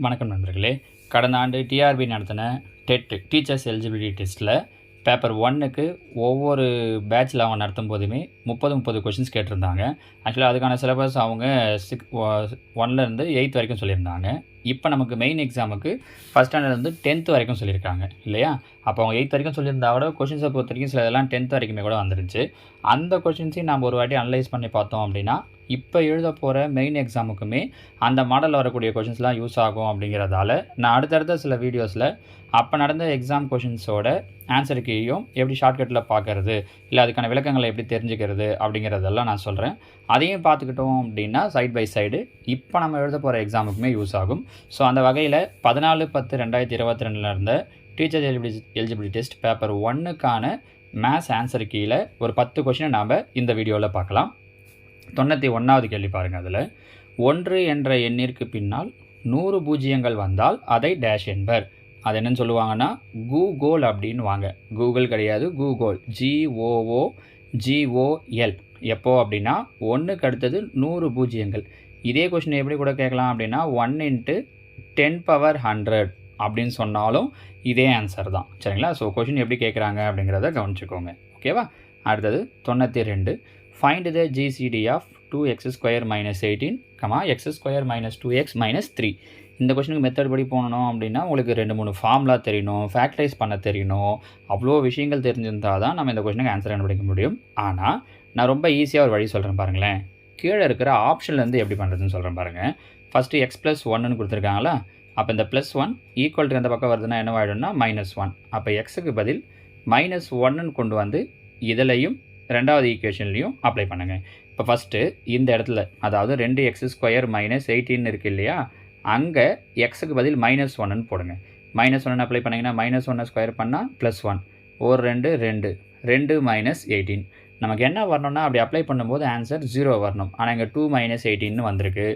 வணக்கம் நண்பர்களே. கடந்த ஆண்டு டிஆர்பி நடத்தின டெட் டீச்சர்ஸ் எலிஜிபிலிட்டி டெஸ்ட்டில் பேப்பர் 1க்கு ஒவ்வொரு பேட்சில் அவங்க நடத்தும் போதுமே 30 கொஷின்ஸ் கேட்டிருந்தாங்க. ஆக்சுவலாக அதுக்கான சிலபஸ் அவங்க 1லேருந்து 8th வரைக்கும் சொல்லியிருந்தாங்க. இப்போ நமக்கு மெயின் எக்ஸாமுக்கு ஃபஸ்ட் ஸ்டாண்டர்ட்லேருந்து 10th வரைக்கும் சொல்லியிருக்காங்க இல்லையா? அப்போ அவங்க 8th வரைக்கும் சொல்லியிருந்தா கூட கொஷின்ஸை பொறுத்த வரைக்கும் சில இதெல்லாம் 10th வரைக்குமே கூட வந்துருச்சு. அந்த கொஷின்ஸையும் நம்ம ஒரு வாட்டி அனலைஸ் பண்ணி பார்த்தோம் அப்படின்னா இப்போ எழுத போகிற மெயின் எக்ஸாமுக்குமே அந்த மாடலில் வரக்கூடிய கொஷின்ஸ்லாம் யூஸ் ஆகும். அப்படிங்கிறதால நான் அடுத்தடுத்த சில வீடியோஸில் அப்போ நடந்த எக்ஸாம் கொஷின்ஸோட ஆன்சர் கீயும் எப்படி ஷார்ட்கட்டில் பார்க்கறது, இல்லை அதுக்கான விளக்கங்களை எப்படி தெரிஞ்சுக்கிறது அப்படிங்கிறதெல்லாம் நான் சொல்கிறேன். அதையும் பார்த்துக்கிட்டோம் அப்படின்னா சைட் பை சைடு இப்போ நம்ம எழுத போகிற எக்ஸாமுக்குமே யூஸ் ஆகும். ஸோ அந்த வகையில் 14/10/2022 இருந்த டீச்சர் எலிஜிபிலிட்டி டெஸ்ட் பேப்பர் 1க்கான மேத்ஸ் ஆன்சர் கீழே ஒரு 10 கொஷினை நாம் இந்த வீடியோவில் பார்க்கலாம். 91வது கேள்வி பாருங்கள். அதில் 1 என்ற எண்ணிற்கு பின்னால் 100 பூஜ்ஜியங்கள் வந்தால் அதை டேஷ் என்பர். அது என்னன்னு சொல்லுவாங்கன்னா கூகோல் அப்படின்னு வாங்க. கூகுள் கிடையாது, கூகோல், GOOGOL. எப்போ அப்படின்னா 1க்கு அடுத்தது 100 பூஜ்ஜியங்கள். இதே கொஷின் எப்படி கூட கேட்கலாம் அப்படின்னா 1 × 10⁻100 அப்படின்னு சொன்னாலும் இதே ஆன்சர் தான். சரிங்களா? ஸோ கொஷின் எப்படி கேட்குறாங்க அப்படிங்கிறத கவனிச்சுக்கோங்க. ஓகேவா? அடுத்தது 92. Find the GCD of 2x² - 18, x² - 2x - 3. இந்த கொஷனுக்கு மெத்தட் படி போகணும் அப்படின்னா உங்களுக்கு 2-3 ஃபார்முலா தெரியணும், ஃபேக்டரைஸ் பண்ண தெரியணும், அவ்வளோ விஷயங்கள் தெரிஞ்சிருந்தால் தான் நம்ம இந்த கொஷனுக்கு ஆன்சர் கண்டுபிடிக்க முடியும். ஆனால் நான் ரொம்ப ஈஸியாக ஒரு வழி சொல்கிறேன் பாருங்களேன். கீழே இருக்கிற ஆப்ஷன்லேருந்து எப்படி பண்ணுறதுன்னு சொல்கிறேன் பாருங்கள். ஃபஸ்ட்டு x + 1ன்னு கொடுத்துருக்காங்களா? அப்போ இந்த +1 ஈக்குவல் டு எந்த பக்கம் வருதுன்னா என்ன ஆகிடும்னா -1. அப்போ எக்ஸுக்கு பதில் -1ன்னு கொண்டு வந்து இதிலையும் ரெண்டாவது ஈக்குவேஷன்லையும் அப்ளை பண்ணுங்கள். இப்போ ஃபஸ்ட்டு இந்த இடத்துல அதாவது 2x² - 18 இருக்குது இல்லையா? அங்கே எக்ஸுக்கு பதில் -1ன்னு போடுங்க. -1 அப்ளை பண்ணிங்கன்னா -1 ஸ்கொயர் பண்ணால் +1, ஒரு 2 2 2 - 18. நமக்கு என்ன வரணும்னா அப்படி அப்ளை பண்ணும்போது ஆன்சர் 0 வரணும். ஆனால் இங்கே 2 - 18ன்னு வந்திருக்கு,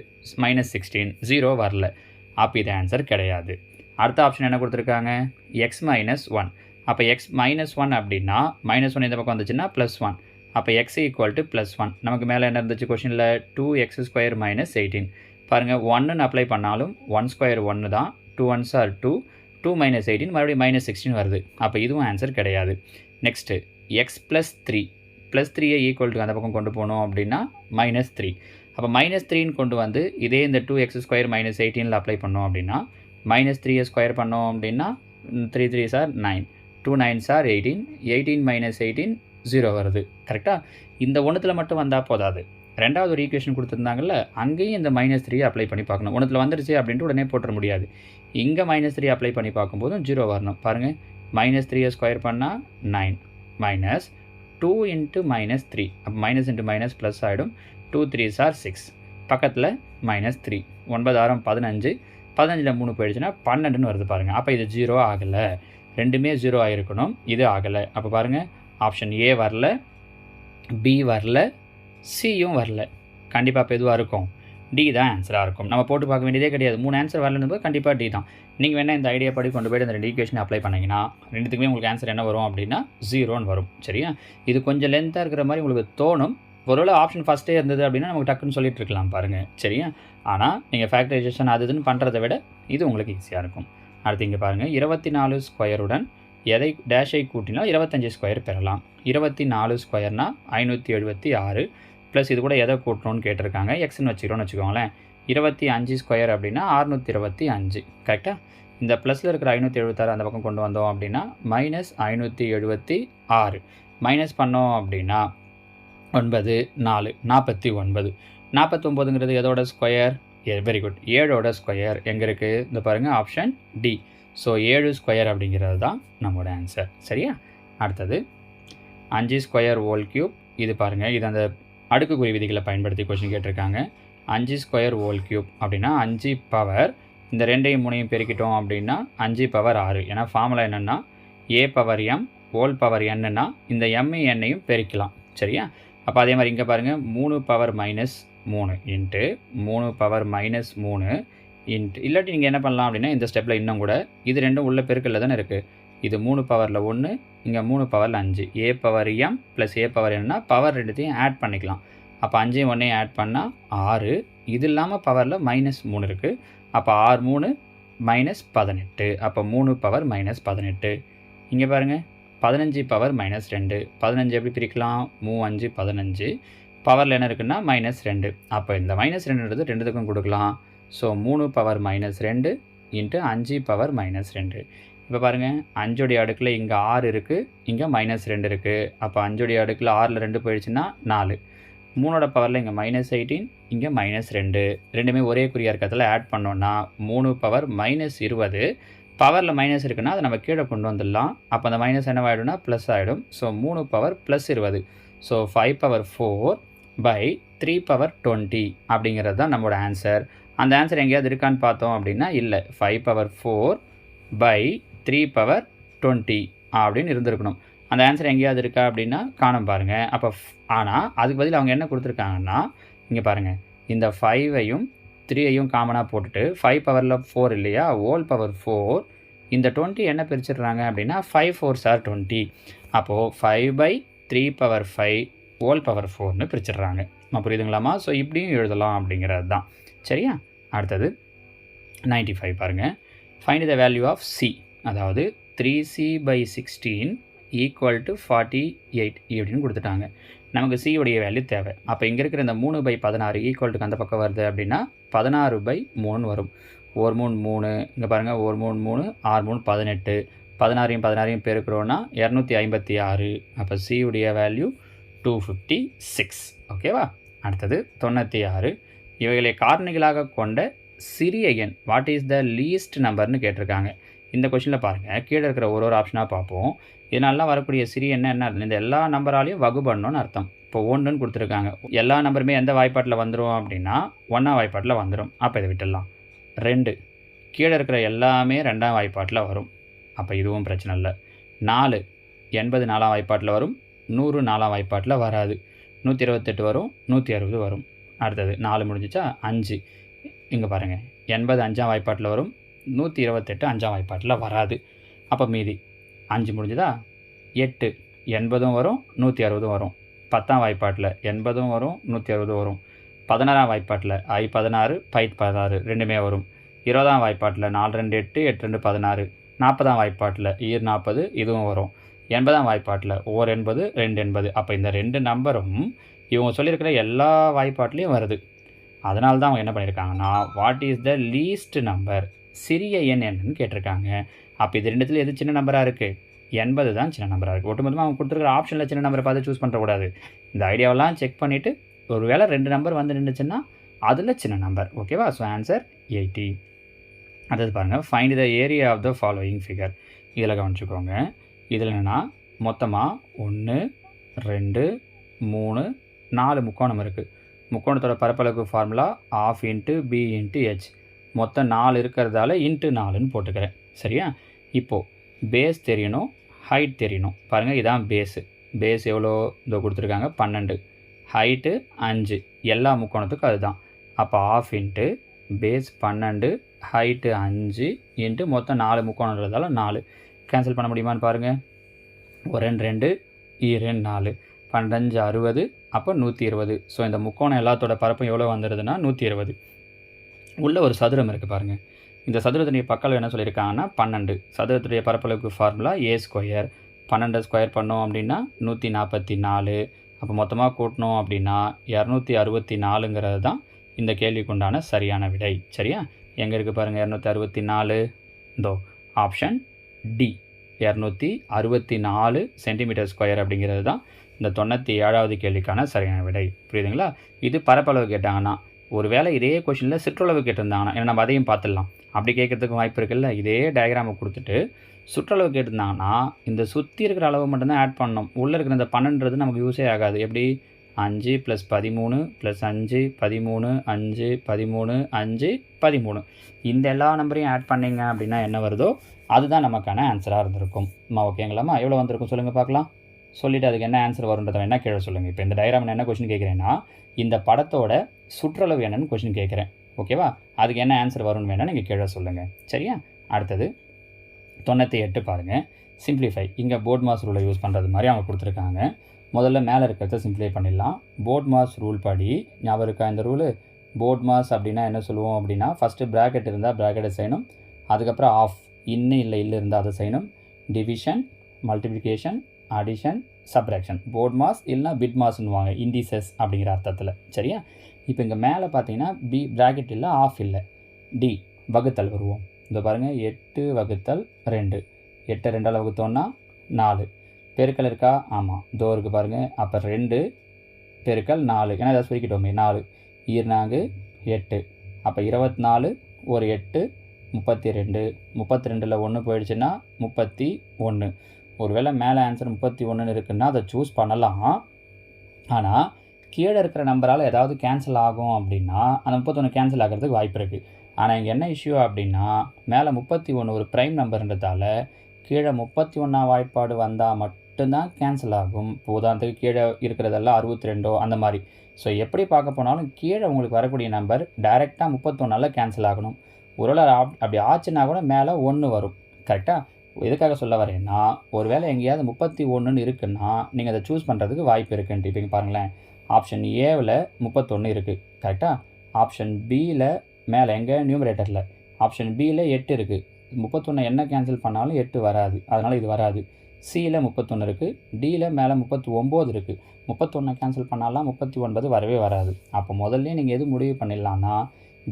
-16, 0 வரல. அப்போ இது ஆன்சர் கிடையாது. அடுத்த ஆப்ஷன் என்ன கொடுத்துருக்காங்க? x - 1. அப்போ x - 1 அப்படின்னா -1 இந்த பக்கம் வந்துச்சுன்னா +1. அப்போ x = +1. நமக்கு மேலே என்ன இருந்துச்சு கொஷினில்? 2x² - 18. பாருங்கள், 1ன்னு அப்ளை பண்ணாலும் 1² 1 தான், 2 1s are 2, 2 - 18 மறுபடியும் -16 வருது. அப்போ இதுவும் ஆன்சர் கிடையாது. Next x + 3. +3 ஈக்குவல் டு அந்த பக்கம் கொண்டு போகணும் அப்படின்னா -3. அப்போ -3ன்னு கொண்டு வந்து இதே இந்த 2x² - 18ல் அப்ளை பண்ணோம் அப்படின்னா -3 ஸ்கொயர் பண்ணோம் அப்படின்னா 3 3s are 9, 2 9s are 18, 18 - 18 0 வருது. கரெக்டாக? இந்த ஒன்றுத்தில் மட்டும் வந்தால் போதாது. ரெண்டாவது ஒரு ஈக்குவேஷன் கொடுத்துருந்தாங்கல்ல, அங்கேயும் இந்த -3 அப்ளை பண்ணி பார்க்கணும். ஒன்றுத்தில் வந்துருச்சு அப்படின்ட்டு உடனே போட்டுற முடியாது. இங்கே -3 அப்ளை பண்ணி பார்க்கும்போதும் 0 வரணும். பாருங்கள், -3 ஸ்கொயர் பண்ணால் 9 -2 × -3. அப்போ -× ப்ளஸ் ஆகிடும். 2 3s are 6. பக்கத்தில் -3, 9 6 15, 15ல் 3 போயிடுச்சுன்னா 12ன்னு வருது பாருங்கள். அப்போ இது 0 ஆகலை. ரெண்டுமே 0 ஆகிருக்கணும், இது ஆகலை. அப்போ பாருங்கள், ஆப்ஷன் ஏ வரல, பி வரல, சியும் வரல. கண்டிப்பாக இப்போ எதுவாக இருக்கும்? டி தான் ஆன்சராக இருக்கும். நம்ம போட்டு பார்க்க வேண்டியதே கிடையாது. 3 ஆன்சர் வரலன்னு போது கண்டிப்பாக டி தான். நீங்கள் வேணால் இந்த ஐடியா படி கொண்டு போய்ட்டு அந்த 2 ஈக்குவேஷன் அப்ளை பண்ணிங்கன்னா ரெண்டுத்துக்குமே உங்களுக்கு ஆன்சர் என்ன வரும் அப்படின்னா 0ன்னு வரும். சரியா? இது கொஞ்சம் லென்த்தாக இருக்கிற மாதிரி உங்களுக்கு தோணும். ஒருவேளை ஆப்ஷன் ஃபஸ்ட்டே இருந்தது அப்படின்னா நமக்கு டக்குன்னு சொல்லிட்டு இருக்கலாம் பாருங்கள். சரியா? ஆனால் நீங்கள் ஃபேக்டரைசேஷன் அது இதுன்னு பண்ணுறதை விட இது உங்களுக்கு ஈஸியாக இருக்கும். அடுத்து இங்கே பாருங்கள், 24 ஸ்கொயருடன் எதை டேஷை கூட்டினால் 25 ஸ்கொயர் பெறலாம். 24 ஸ்கொயர்னால் 576 ப்ளஸ் இது கூட எதை கூட்டணும்னு கேட்டிருக்காங்க. எக்ஸ்ன்னு வச்சுக்கிறோன்னு வச்சுக்கோங்களேன். 25 ஸ்கொயர் அப்படின்னா 625. கரெக்டாக? இந்த ப்ளஸில் இருக்கிற 576 அந்த பக்கம் கொண்டு வந்தோம் அப்படின்னா -576 மைனஸ் பண்ணோம் அப்படின்னா 9 4 49. 49ங்கிறது எதோட ஸ்கொயர்? வெரி குட், 7ஓட ஸ்கொயர். எங்கே இருக்குது? இந்த பாருங்கள், ஆப்ஷன் டி. ஸோ 7 ஸ்கொயர் அப்படிங்கிறது தான் நம்மளோட ஆன்சர். சரியா? அடுத்தது 5² ஹோல் கியூப். இது பாருங்கள், இது அந்த அடுக்குக்குறி விதிகளை பயன்படுத்தி கொஸ்டின் கேட்டிருக்காங்க. 5² ஹோல் கியூப் அப்படின்னா 5 பவர் இந்த 2ஐயும் 3ஐயும் பெருக்கிட்டோம் அப்படின்னா 5⁻6. ஏன்னா ஃபார்முலா என்னென்னா a/m ஹோல் பவர் என்னன்னா இந்த m-ஐயும் பெருக்கலாம். சரியா? அப்போ அதே மாதிரி இங்கே பாருங்கள், 3 பவர் -3 இன்ட்டு 3 பவர் -3 இன்ட்டு, இல்லாட்டி நீங்கள் என்ன பண்ணலாம் அப்படின்னா இந்த ஸ்டெப்பில் இன்னும் கூட இது ரெண்டும் உள்ள பெருக்கல்ல தானே இருக்குது. இது 3 பவரில் 1, இங்கே 3 பவரில் 5. a/m ப்ளஸ் a/n பவர் ரெண்டுத்தையும் ஆட் பண்ணிக்கலாம். அப்போ 5 1 ஆட் பண்ணால் 6. இது இல்லாமல் பவரில் -3 இருக்குது. அப்போ 6 3 -18. அப்போ 3 பவர் -18. இங்கே பாருங்கள் 15 பவர் -2. 15 எப்படி பிரிக்கலாம்? 3 5 15. பவரில் என்ன இருக்குன்னா -2. அப்போ இந்த -2ன்றது ரெண்டுத்துக்கும் கொடுக்கலாம். So 3 power -2 into 5 power -2. இப்போ பாருங்கள் 5 அடுக்கில் இங்கே 6 இருக்குது, இங்கே -2 இருக்குது. அப்போ 5 அடுக்கில் 6ல் 2 போயிடுச்சுன்னா 4. 3 பவரில் இங்கே -18, இங்கே -2. ரெண்டுமே ஒரே குறியாக இருக்கிறதுல ஆட் பண்ணோன்னா 3 பவர் -20. பவரில் மைனஸ் இருக்குன்னா அதை நம்ம கீழே கொண்டு வந்துடலாம். அப்போ அந்த மைனஸ் என்னவாயிடும்னா ப்ளஸ் ஆகிடும். So 3 power +20. So 5 power 4 by 3 power 20 அப்படிங்கிறது தான் நம்மளோட ஆன்சர். அந்த ஆன்சர் எங்கேயாவது இருக்கான்னு பார்த்தோம் அப்படின்னா இல்லை. 5 பவர் 4 பை 3 பவர் 20 அப்படின்னு இருந்திருக்கணும். அந்த ஆன்சர் எங்கேயாவது இருக்கா அப்படின்னா காணும் பாருங்கள். அப்போ ஆனால் அதுக்கு பதில் அவங்க என்ன கொடுத்துருக்காங்கன்னா இங்கே பாருங்கள், இந்த 5ஐயும் 3ஐயும் காமனாக போட்டுட்டு 5 பவரில் 4 இல்லையா, ஹோல் பவர் 4. இந்த 20 என்ன பிரிச்சிடுறாங்க அப்படின்னா 5 4s are 20. அப்போது 5 பை 3 பவர் 5 ஹோல் பவர் 4ன்னு பிரிச்சிடுறாங்க. புரியுதுங்களாமா? ஸோ இப்படியும் எழுதலாம் அப்படிங்கிறது தான். சரியா? அடுத்தது 95 பாருங்கள். Find the value of C. அதாவது 3c by 16 ஈக்குவல் டு 48 இப்படின்னு கொடுத்துட்டாங்க. நமக்கு சி உடைய வேல்யூ தேவை. அப்போ இங்கே இருக்கிற இந்த 3/16 ஈக்குவல்ட்டுக்கு அந்த பக்கம் வருது அப்படின்னா 16/3 வரும். 1 3 3, இங்கே பாருங்கள் 1 3 3, 6 3 18. 16 பெருக்கிறோன்னா 256. அப்போ சி உடைய வேல்யூ 256. ஓகேவா? அடுத்தது 96. இவைகளை காரணிகளாக கொண்ட சிறிய எண் வாட் இஸ் த லீஸ்ட் நம்பர்னு கேட்டிருக்காங்க. இந்த கொஷனில் பாருங்கள், கீழே இருக்கிற ஒரு ஆப்ஷனாக பார்ப்போம். இதனாலாம் வரக்கூடிய சிறிய எண் என்ன? இந்த எல்லா நம்பராலையும் வகுபடணும்னு அர்த்தம். இப்போ 1ன்னு கொடுத்துருக்காங்க. எல்லா நம்பருமே எந்த வாய்ப்பாட்டில் வந்துடும் அப்படின்னா 1ஆம் வாய்ப்பாட்டில் வந்துடும். அப்போ இதை விட்டுடலாம். 2 கீழே இருக்கிற எல்லாமே 2ஆம் வாய்ப்பாட்டில் வரும். அப்போ இதுவும் பிரச்சனை இல்லை. 4 80 4ஆம் வாய்ப்பாட்டில் வரும். 100 4ஆம் வாய்ப்பாட்டில் வராது. 128 வரும். 160 வரும். அடுத்தது 4 முடிஞ்சிச்சா? 5 இங்கே பாருங்கள் 80 5ஆம் வாய்ப்பாட்டில் வரும். 128 5ஆம் வாய்ப்பாட்டில் வராது. அப்போ மீதி 5 முடிஞ்சுதா? 8 80 வரும். 160 வரும். 10ஆம் வாய்ப்பாட்டில் 80 வரும். 160 வரும். 16ஆம் வாய்ப்பாட்டில் I16 பை16 ரெண்டுமே வரும். 20ஆம் வாய்ப்பாட்டில் 4 2 8 8 2 16. 40ஆம் வாய்ப்பாட்டில் 40 இதுவும் வரும். 80ஆம் வாய்ப்பாட்டில் 80 2 80. அப்போ இந்த 2 நம்பரும் இவங்க சொல்லியிருக்கிற எல்லா வாய்ப்பாட்லேயும் வருது. அதனால தான் அவங்க என்ன பண்ணியிருக்காங்கன்னா what is the least number, சிறிய எண் என்னன்னு கேட்டிருக்காங்க. அப்போ இது ரெண்டுத்தில் எது சின்ன நம்பராக இருக்குது? 80 தான் சின்ன நம்பராக இருக்குது. ஒட்டுமொத்தமாக அவங்க கொடுத்துருக்கிற ஆப்ஷனில் சின்ன நம்பரை பார்த்து சூஸ் பண்ணுறக்கூடாது. இந்த ஐடியாவெல்லாம் செக் பண்ணிவிட்டு ஒரு வேளை 2 நம்பர் வந்து நின்றுச்சுன்னா அதில் சின்ன நம்பர். ஓகேவா? So answer 80. அடுத்தது பாருங்கள், find the area of the following figure. இதில் கவனிச்சுக்கோங்க. இதில் என்னென்னா மொத்தமாக 1 2 3 4 முக்கோணம் இருக்குது. முக்கோணத்தோட பரப்பளவுக்கு formula ½ into b into h. மொத்தம் 4 இருக்கிறதால இன்ட்டு 4ன்னு போட்டுக்கிறேன். சரியா? இப்போது பேஸ் தெரியணும், ஹைட் தெரியணும். பாருங்கள், இதான் பேஸு. பேஸ் எவ்வளோ இதோ கொடுத்துருக்காங்க 12, ஹைட்டு 5. எல்லா முக்கோணத்துக்கும் அதுதான். அப்போ ½ இன்ட்டு பேஸ் 12 ஹைட்டு 5 இன்ட்டு மொத்தம் 4 முக்கோணன்றதால 4. கேன்சல் பண்ண முடியுமான்னு பாருங்கள். 1 2 2 4 12 60. அப்போ 120. ஸோ இந்த முக்கோணம் எல்லாத்தோட பரப்பும் எவ்வளோ வந்துடுதுன்னா 120. உள்ள ஒரு சதுரம் இருக்குது பாருங்கள். இந்த சதுரத்துடைய பக்கம் என்ன சொல்லியிருக்காங்கன்னா 12. சதுரத்துடைய பரப்பளவுக்கு ஃபார்முலா a². 12 ஸ்கொயர் பண்ணோம் அப்படின்னா 144. அப்போ மொத்தமாக கூட்டணும் அப்படின்னா 264ங்கிறது தான் இந்த கேள்விக்கு உண்டான சரியான விடை. சரியா? எங்கே இருக்குது பாருங்கள் 264. இதோ ஆப்ஷன் டி 264 சென்டிமீட்டர் ஸ்கொயர் அப்படிங்கிறது தான் இந்த 97வது கேள்விக்கான சரியான விடை. புரியுதுங்களா? இது பரப்பளவு கேட்டாங்கன்னா, ஒரு வேளை இதே கொஷனில் சிற்றளவு கேட்டிருந்தாங்கன்னா, ஏன்னா நம்ம அதையும் பார்த்துடலாம். அப்படி கேட்கறதுக்கு வாய்ப்பு இருக்குல்ல. இதே டயக்ராமை கொடுத்துட்டு சுற்றளவு கேட்டிருந்தாங்கன்னா இந்த சுற்றி இருக்கிற அளவு மட்டும்தான் ஆட் பண்ணணும். உள்ளே இருக்கிற இந்த 12ன்றது நமக்கு யூஸே ஆகாது. எப்படி? 5 + 13 + 5 13 5 13 5 13. இந்த எல்லா நம்பரையும் ஆட் பண்ணிங்க அப்படின்னா என்ன வருதோ அதுதான் நமக்கான ஆன்சராக இருந்திருக்கும். ஓகேங்களாம்மா? எவ்வளோ வந்திருக்கும் சொல்லுங்கள் பார்க்கலாம். சொல்லிவிட்டு அதுக்கு என்ன ஆன்சர் வருன்றதை என்ன கீழே சொல்லுங்கள். இப்போ இந்த டயக்ராம் என்ன கொஸ்டின் கேட்குறேன்னா இந்த படத்தோட சுற்றளவு என்னன்னு கொஸ்டின் கேட்குறேன். ஓகேவா? அதுக்கு என்ன ஆன்சர் வரும்னு வேணால் நீங்கள் கீழே சொல்லுங்கள். சரியா? அடுத்தது 98 பாருங்கள். சிம்ப்ளிஃபை. இங்கே போர்ட் மாஸ் ரூலை யூஸ் பண்ணுறது மாதிரி அவங்க கொடுத்துருக்காங்க. முதல்ல மேலே இருக்கிறத சிம்ப்ளிஃபை பண்ணிடலாம். போர்ட் மாஸ் ரூல் படி ஞாபகம் இருக்கா இந்த ரூலு? போர்ட் மாஸ் அப்படின்னா என்ன சொல்லுவோம் அப்படின்னா ஃபஸ்ட்டு ப்ராக்கெட் இருந்தால் ப்ராக்கெட்டை செய்யணும். அதுக்கப்புறம் ஆஃப், இன்னும் இல்லை இல்லை இருந்தால் அதை செய்யணும். Division, multiplication, addition, subtraction, BODMAS இல்லைனா பிட் மாஸ்ன்னுவாங்க இண்டிசஸ் அப்படிங்கிற அர்த்தத்தில். சரியா? இப்போ இங்கே மேலே பார்த்தீங்கன்னா பி ப்ராக்கெட் இல்லை, ஆஃப் இல்லை. டி வகுத்தல் வருவோம். இந்த பாருங்கள் 8 வகுத்தல் 2, 8 2ஆல் வகுத்தோன்னா 4. பெருக்கல் இருக்கா? ஆமாம், இதோ இருக்குது பாருங்கள். அப்போ 2 பெருக்கல் 4, ஏன்னா ஏதாவது சொல்லிக்கிட்டோமே 4 4 8. அப்போ 24 ஒரு 8 32. 32ல் 1 போயிடுச்சுன்னா 31. ஒருவேளை மேலே ஆன்சர் 31ன்னு இருக்குன்னா அதை சூஸ் பண்ணலாம். ஆனால் கீழே இருக்கிற நம்பரால் ஏதாவது கேன்சல் ஆகும் அப்படின்னா அந்த 31 கேன்சல் ஆகிறதுக்கு வாய்ப்பு இருக்குது. ஆனால் இங்கே என்ன இஷ்யூ அப்படின்னா மேலே 31 ஒரு ப்ரைம் நம்பர்ன்றதால கீழே 31 வாய்ப்பாடு வந்தால் மட்டும்தான் கேன்சல் ஆகும். இப்போ உதாரணத்துக்கு கீழே இருக்கிறதெல்லாம் 62 அந்த மாதிரி. ஸோ எப்படி பார்க்க போனாலும் கீழே உங்களுக்கு வரக்கூடிய நம்பர் டைரெக்டாக 31 கேன்சல் ஆகணும். ஒருவேளை அப்படி ஆச்சுன்னா கூட மேலே 1 வரும். கரெக்டாக? எதுக்காக சொல்ல வரேன்னா ஒருவேளை எங்கேயாவது 31 இருக்குன்னா நீங்கள் அதை சூஸ் பண்ணுறதுக்கு வாய்ப்பு இருக்குன்ட்டு. இப்போ பாருங்களேன், ஆப்ஷன் ஏவில் 31 இருக்குது. கரெக்டாக? ஆப்ஷன் பியில் மேலே எங்கே நியூமரேட்டரில் ஆப்ஷன் பியில் 8 இருக்குது. 31 என்ன கேன்சல் பண்ணாலும் 8 வராது, அதனால் இது வராது. சியில் 31 இருக்குது. டியில் மேலே 39 இருக்குது. 31 கேன்சல் பண்ணாலாம் 39 வரவே வராது. அப்போ முதல்ல நீங்கள் எது முடிவு பண்ணிடலான்னா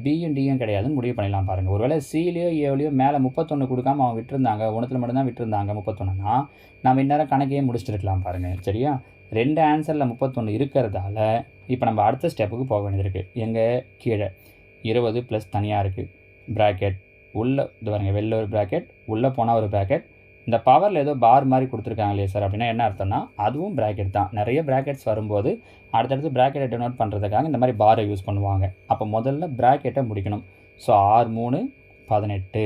பியும் டியும் கிடையாதுன்னு முடிவு பண்ணிடலாம். பாருங்கள், ஒருவேளை சிலையோ ஏவிலையோ மேலே 31 கொடுக்காம அவங்க விட்டுருந்தாங்க, ஒன்றுத்தில் மட்டும்தான் விட்டுருந்தாங்க 31னா நம்ம இந்நேரம் கணக்கையே முடிச்சுட்டுருக்கலாம். பாருங்கள், சரியா? 2 ஆன்சரில் 31 இருக்கிறதால இப்போ நம்ம அடுத்த ஸ்டெப்புக்கு போக வேண்டியது இருக்குது. எங்கள் கீழே 20 ப்ளஸ் தனியாக இருக்குது ப்ராக்கெட் உள்ளே. இது பாருங்கள், வெளில ஒரு ப்ராக்கெட், உள்ளே போனால் ஒரு ப்ராக்கெட். இந்த பவரில் ஏதோ பார் மாதிரி கொடுத்துருக்காங்க இல்லையா சார் அப்படின்னா என்ன அர்த்தம்னா அதுவும் ப்ராக்கெட் தான். நிறைய ப்ராக்கெட்ஸ் வரும்போது அடுத்தடுத்து ப்ராக்கெட்டை டெனோட் பண்ணுறதுக்காக இந்த மாதிரி பாரை யூஸ் பண்ணுவாங்க. அப்போ முதல்ல ப்ராக்கெட்டை முடிக்கணும். ஸோ 6 3 18.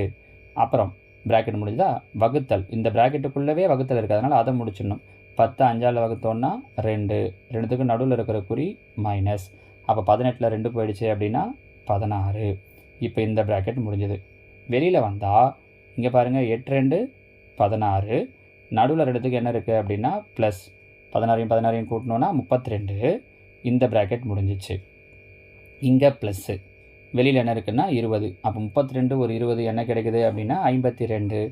அப்புறம் ப்ராக்கெட் முடிஞ்சதா வகுத்தல், இந்த ப்ராக்கெட்டுக்குள்ளவே வகுத்தல் இருக்கிறதுனால அதை முடிச்சிடணும். 10 5ஆல் வகுத்தோன்னா 2, 2த்துக்கு நடுவில் இருக்கிற குறி மைனஸ். அப்போ 18ல் 2 போயிடுச்சு அப்படின்னா 16. இப்போ இந்த ப்ராக்கெட் முடிஞ்சது. வெளியில் வந்தால் இங்கே பாருங்கள் 8 2 16. நடுவில் 2த்துக்கு என்ன இருக்குது அப்படின்னா ப்ளஸ் 16 கூட்டணுன்னா 32. இந்த ப்ராக்கெட் முடிஞ்சிச்சு. இங்கே ப்ளஸ்ஸு, வெளியில் என்ன இருக்குன்னா 20. அப்போ 32 ஒரு 20 என்ன கிடைக்குது அப்படின்னா 52.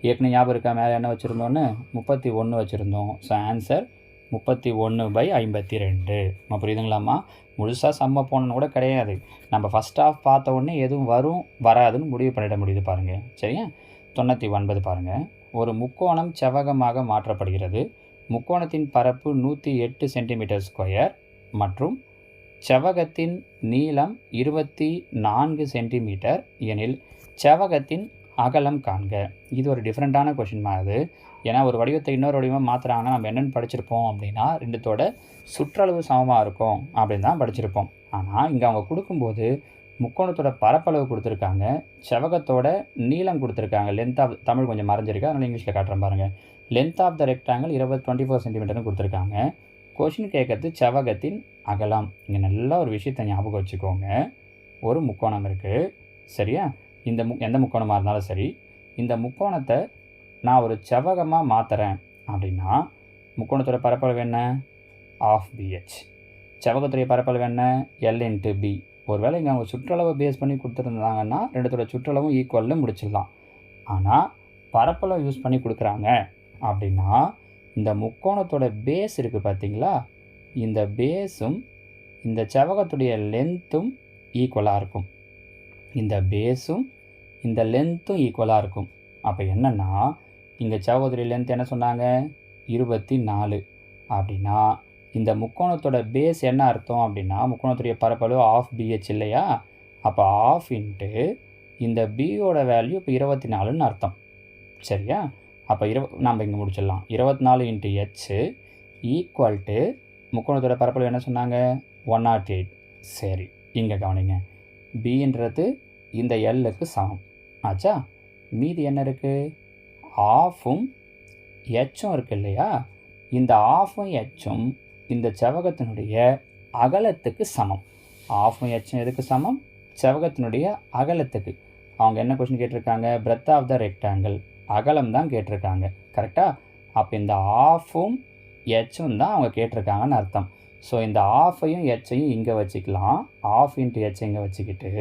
ஏற்கனவே ஞாபகம் இருக்கா மேலே என்ன வச்சுருந்தோன்னு 31 வச்சுருந்தோம். So answer 31/52. நம்ம புரியுதுங்களாம்மா? முழுசாக சம்ம போனன்னு கூட கிடையாது. நம்ம ஃபஸ்ட் ஆஃப் பார்த்த உடனே எதுவும் வரும் வராதுன்னு முடிவு பண்ணிட முடியுது பாருங்கள். சரியா? 99 பாருங்கள். ஒரு முக்கோணம் செவ்வகமாக மாற்றப்படுகிறது. முக்கோணத்தின் பரப்பு 108 சென்டிமீட்டர் ஸ்கொயர் மற்றும் செவ்வகத்தின் நீளம் 24 சென்டிமீட்டர் எனில் செவ்வகத்தின் அகலம் காண்க. இது ஒரு டிஃப்ரெண்ட்டான கொஷின் மாதிரி. ஏன்னா ஒரு வடிவத்தை இன்னொரு வடிவமாக மாற்றுறாங்கன்னா நம்ம என்னென்னு படிச்சிருப்போம் அப்படின்னா 2தோட சுற்றளவு சமமாக இருக்கும் அப்படின்னு தான் படிச்சிருப்போம். ஆனால் இங்கே அவங்க கொடுக்கும்போது முக்கோணத்தோட பரப்பளவு கொடுத்துருக்காங்க, செவ்வகத்தோட நீளம் கொடுத்துருக்காங்க. லென்த் ஆஃப் தமிழ் கொஞ்சம் மறைஞ்சிருக்கு, அதனால் இங்கிலீஷில் காட்டுறேன் பாருங்கள். லென்த் ஆஃப் த ரெக்டாங்கிள் 24 சென்டிமீட்டர்னு கொடுத்துருக்காங்க. கொஷின் கேட்கறது செவ்வகத்தின் அகலம். இங்கே நல்லா ஒரு விஷயத்தை ஞாபகம் வச்சுக்கோங்க. ஒரு முக்கோணம் இருக்குது, சரியா? இந்த எந்த முக்கோணமாக இருந்தாலும் சரி, இந்த முக்கோணத்தை நான் ஒரு செவ்வகமாக மாற்றுறேன் அப்படின்னா முக்கோணத்தோட பரப்பளவு என்ன? ½ BH. செவ்வகத்துடைய பரப்பளவு என்ன? L × B. ஒருவேளை இங்கே அவங்க சுற்றளவை பேஸ் பண்ணி கொடுத்துருந்தாங்கன்னா 2தோட சுற்றளவும் ஈக்குவலில் முடிச்சிடலாம். ஆனால் பரப்பளவு யூஸ் பண்ணி கொடுக்குறாங்க அப்படின்னா இந்த முக்கோணத்தோட பேஸ் இருக்குது பார்த்தீங்களா, இந்த பேஸும் இந்த செவ்வகத்துடைய லென்த்தும் ஈக்குவலாக இருக்கும். இந்த பேஸும் இந்த லென்த்தும் ஈக்குவலாக இருக்கும். அப்போ என்னென்னா இங்கே செவ்வகத்துடைய லென்த் என்ன சொன்னாங்க? 24. அப்படின்னா இந்த முக்கோணத்தோட பேஸ் என்ன அர்த்தம் அப்படின்னா முக்கோணத்துடைய பரப்பளவு ½ BH இல்லையா? அப்போ ½ இந்த பியோட வேல்யூ இப்போ 24ன்னு அர்த்தம். சரியா? அப்போ நம்ம இங்கே முடிச்சிடலாம். 24 × H ஈக்குவல் டு முக்கோணத்தோட பரப்பளவு என்ன சொன்னாங்க? 108. சரி, இங்கே கவனிங்க. பின்றது இந்த எல்லுக்கு சமம் ஆச்சா? மீதி என்ன இருக்குது? ½ ஹெச்சும் இருக்குது இல்லையா? இந்த ½ ஹெச்சும் இந்த செவ்வகத்தினுடைய அகலத்துக்கு சமம். ½ ஹெச்சும் எதுக்கு சமம்? செவ்வகத்தினுடைய அகலத்துக்கு. அவங்க என்ன கொஸ்டின் கேட்டிருக்காங்க? பிரெத் ஆஃப் த ரெக்டாங்கிள், அகலம் தான் கேட்டிருக்காங்க. கரெக்டாக? அப்போ இந்த ½ ஹெச்சும் தான் அவங்க கேட்டிருக்காங்கன்னு அர்த்தம். ஸோ இந்த ½ ஹெச்சையும் இங்கே வச்சுக்கலாம். ½ × H இங்கே வச்சுக்கிட்டு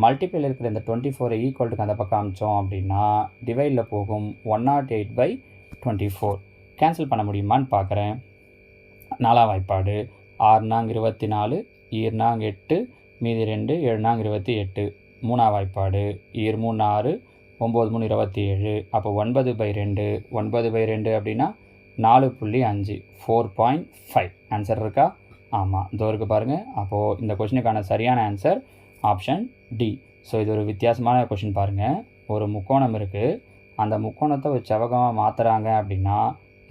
மல்டிப்ளையில் இருக்கிற இந்த 24 ஈக்குவல்ட்டுக்கு அந்த பக்கம் அமிச்சோம் அப்படின்னா டிவைடில் போகும் 108/24. கேன்சல் பண்ண முடியுமான்னு பார்க்குறேன். 4ஆம் வாய்ப்பாடு 6 24, 2 8, மீதி 2 7 28. 3ஆம் வாய்ப்பாடு 2 6, 9 27. அப்போ 9/2. 9/2 அப்படின்னா 4.5, 4.5. ஆன்சர் இருக்கா? ஆமாம், இதோ இருக்குது பாருங்கள். அப்போது இந்த கொஷினுக்கான சரியான ஆன்சர் ஆப்ஷன் டி. ஸோ இது ஒரு வித்தியாசமான கொஷின் பாருங்கள். ஒரு முக்கோணம் இருக்குது, அந்த முக்கோணத்தை ஒரு செவகமாக மாற்றுறாங்க அப்படின்னா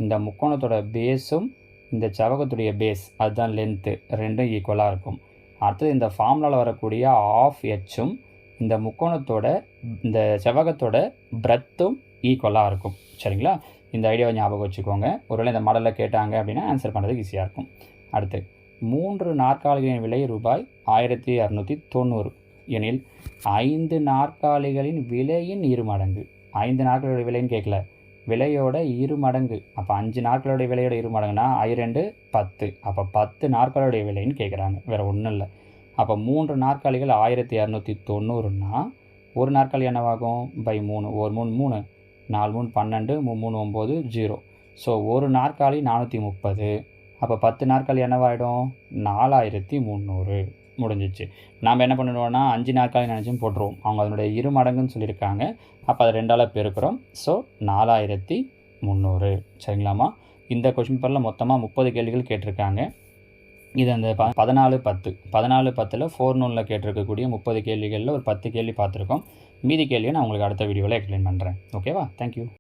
இந்த முக்கோணத்தோட பேஸும் இந்த செவகத்துடைய பேஸ் அதுதான் லென்த்து ரெண்டும் ஈக்குவலாக இருக்கும். அடுத்தது இந்த ஃபார்முலாவில் வரக்கூடிய ஆஃப் ஹெச்சும் இந்த முக்கோணத்தோட இந்த செவகத்தோட பிரெத்தும் ஈக்குவலாக இருக்கும். சரிங்களா? இந்த ஐடியாவை ஞாபகம் வச்சுக்கோங்க. ஒருவேளை இந்த மாடலில் கேட்டாங்க அப்படின்னா ஆன்சர் பண்ணுறதுக்கு ஈஸியாக இருக்கும். அடுத்து 3 நாற்காலிகளின் விலை ரூபாய் 1690 எனில் 5 நாற்காலிகளின் விலையின் 2 மடங்கு. 5 நாற்காலியோட விலைன்னு கேட்கல, விலையோட 2 மடங்கு. அப்போ 5 நாற்காலியோட விலையோட 2 மடங்குனா 2 10. அப்போ 10 நாற்காலியோடைய விலைன்னு கேட்குறாங்க, வேறு ஒன்றும் இல்லை. அப்போ 3 நாற்காலிகள் 1690ன்னா ஒரு நாற்காலி என்னவாகும்? பை 3. 1 3 3, 4 3 12, 3 3 9 0. ஸோ ஒரு நாற்காலி 430. அப்போ 10 நாற்காலி என்னவாயிடும்? 4300. முடிஞ்சிச்சு. நாம் என்ன பண்ணிடுவோம்னா 5 நாற்காலி நினச்சும் போட்டுருவோம். அவங்க அதனுடைய 2 மடங்குன்னு சொல்லியிருக்காங்க. அப்போ அதை 2ஆல் பெருக்கிறோம். ஸோ 4300. சரிங்களாம்மா? இந்த கொஷின் பேப்பரில் மொத்தமாக 30 கேள்விகள் கேட்டிருக்காங்க. இது அந்த 14-10 14-10 4 கேட்டிருக்கக்கூடிய 30 கேள்விகளில் ஒரு 10 கேள்வி பார்த்துருக்கோம். மீதி கேள்வியை நான் உங்களுக்கு அடுத்த வீடியோவில் எக்ஸ்பிளைன் பண்ணுறேன். ஓகேவா? தேங்க்யூ.